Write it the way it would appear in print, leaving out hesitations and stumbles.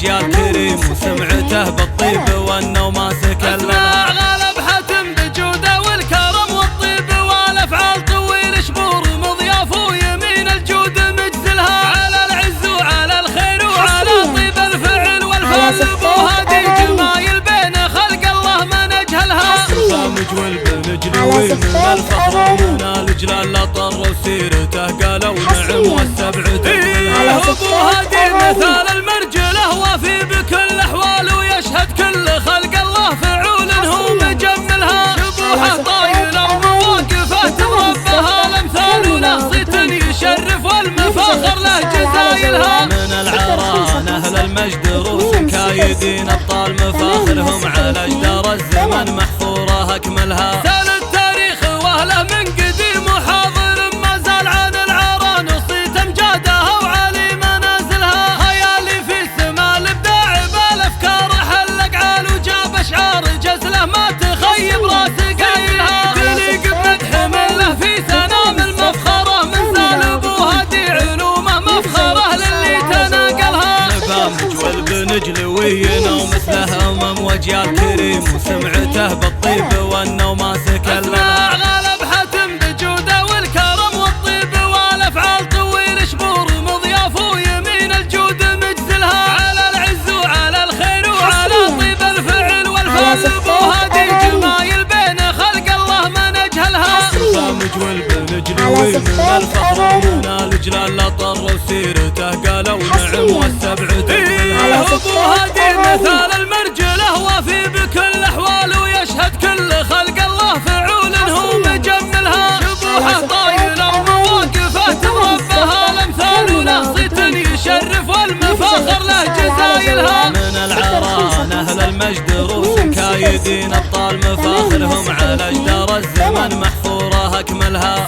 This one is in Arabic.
وجيال كريم وسمعته بالطيب والنوم ما سكن لنا. غالب حاتم بجوده والكرم والطيب والافعال طويل شبور مضياف ويمين الجود مجزلها على العز وعلى الخير وعلى طيب الفعل والفعل بوهادي جمايل بين خلق الله ما نجهلها. مجول بمجلوي من الفخر ونال جلال اطر وسيرته قالوا نعم والسبع تقبلها. ابو هادي مثال المرجله وافي بكل احواله ويشهد كل خلق الله فعول هو مجملها. شبوحه طايله ومواقفه تربها الامثال ونصيت يشرف والمفاخر له جزايلها. من العران اهل المجد روس كايدين ابطال مفاخرهم على جدار الزمن محفوره اكملها. سال التاريخ واهله من قديم وحاضر ما زال عن العران وصيت امجادها وعلي منازلها. خيالي في سما الابداع بالافكار حلق عال وجاب اشعار جزله ما تخيب راس قايلها. تليق بمدح منه في سنام المفخره من سال ابو هادي علومه مفخره للي تناقلها. مجول بنجلوينا ومثله امم وجيال كريم وسمعته بالطيب والنوم ما سكن لنا. غالب حاتم بجوده والكرم والطيب والافعال طويل شبور مضياف ويمين الجود مجزلها على العز وعلى الخير وعلى طيب الفعل والفعل بوهادي جمايل بين خلق الله ما نجهلها. مجول بنجلوي من الفخر ونال جلال اطر وسيرته قالوا نعم والسبع تقبلها. ابو هادي مثال المرجله وافي بكل احواله ويشهد كل خلق الله فعول هو مجملها. شبوحه طايله ومواقفه تربها الامثال ونصيت يشرف والمفاخر له جزايلها. من العران اهل المجد روس كايدين ابطال مفاخرهم على جدار الزمن محفوره اكملها.